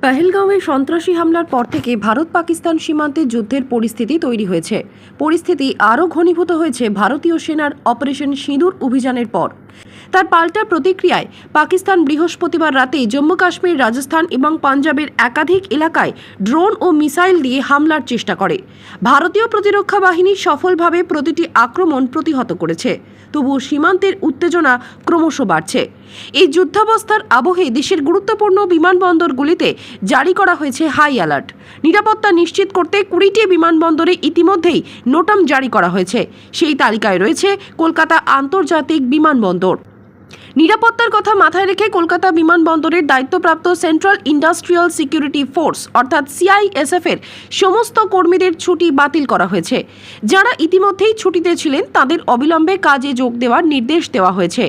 পহেলগাঁওয়ে সন্ত্রাসী হামলার পর থেকে ভারত পাকিস্তান সীমান্তে যুদ্ধের পরিস্থিতি তৈরি হয়েছে। পরিস্থিতি আরও ঘনীভূত হয়েছে ভারতীয় সেনার অপারেশন সিঁদুর অভিযানের পর। তার পাল্টা প্রতিক্রিয়ায় পাকিস্তান বৃহস্পতিবার রাতে জম্মু কাশ্মীর, রাজস্থান এবং পাঞ্জাবের একাধিক এলাকায় ড্রোন ও মিসাইল দিয়ে হামলার চেষ্টা করে। ভারতীয় প্রতিরক্ষা বাহিনী সফলভাবে প্রতিটি আক্রমণ প্রতিহত করেছে। তবুও সীমান্তের উত্তেজনা ক্রমশ বাড়ছে। এই যুদ্ধাবস্থার আবহে দেশের গুরুত্বপূর্ণ বিমানবন্দরগুলিতে জারি করা হয়েছে হাই অ্যালার্ট। নিরাপত্তা নিশ্চিত করতে 20টি বিমানবন্দরে ইতিমধ্যেই নোটাম জারি করা হয়েছে। সেই তালিকায় রয়েছে কলকাতা আন্তর্জাতিক বিমানবন্দর। নিরাপত্তার কথা মাথায় রেখে কলকাতা বিমানবন্দরের দায়িত্বপ্রাপ্ত সেন্ট্রাল ইন্ডাস্ট্রিয়াল সিকিউরিটি ফোর্স অর্থাৎ সিআইএসএফ এর সমস্ত কর্মীদের ছুটি বাতিল করা হয়েছে। যারা ইতিমধ্যেই ছুটিতে ছিলেন তাদের অবিলম্বে কাজে যোগ দেওয়ার নির্দেশ দেওয়া হয়েছে।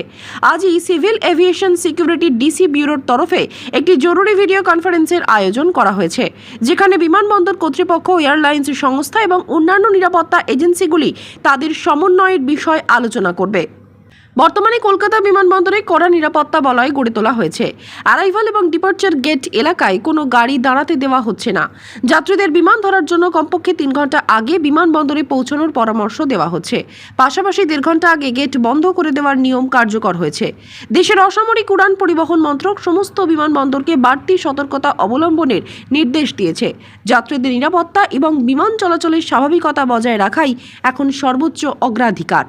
আজই সিভিল এভিয়েশন সিকিউরিটি ডিসি ব্যুরোর তরফে একটি জরুরি ভিডিও কনফারেন্সের আয়োজন করা হয়েছে, যেখানে বিমানবন্দর কর্তৃপক্ষ, এয়ারলাইন্স সংস্থা এবং অন্যান্য নিরাপত্তা এজেন্সিগুলি তাদের সমন্বয়ের বিষয় আলোচনা করবে। বর্তমানে কলকাতা বিমানবন্দরে কড়া নিরাপত্তা বলয় গড়ে তোলা হয়েছে। অ্যারাইভাল এবং ডিপার্চার গেট এলাকায় কোনো গাড়ি দাঁড়াতে দেওয়া হচ্ছে না। যাত্রীদের বিমান ধরার জন্য কমপক্ষে 3 ঘন্টা আগে বিমানবন্দরে পৌঁছানোর পরামর্শ দেওয়া হচ্ছে। পাশাপাশি 1.5 ঘন্টা আগে গেট বন্ধ করে দেওয়ার নিয়ম কার্যকর হয়েছে। দেশের অসামরিক উড়ান পরিবহন মন্ত্রক সমস্ত বিমানবন্দরকে বাড়তি সতর্কতা অবলম্বনের নির্দেশ দিয়েছে। যাত্রীদের নিরাপত্তা এবং বিমান চলাচলের স্বাভাবিকতা বজায় রাখাই এখন সর্বোচ্চ অগ্রাধিকার।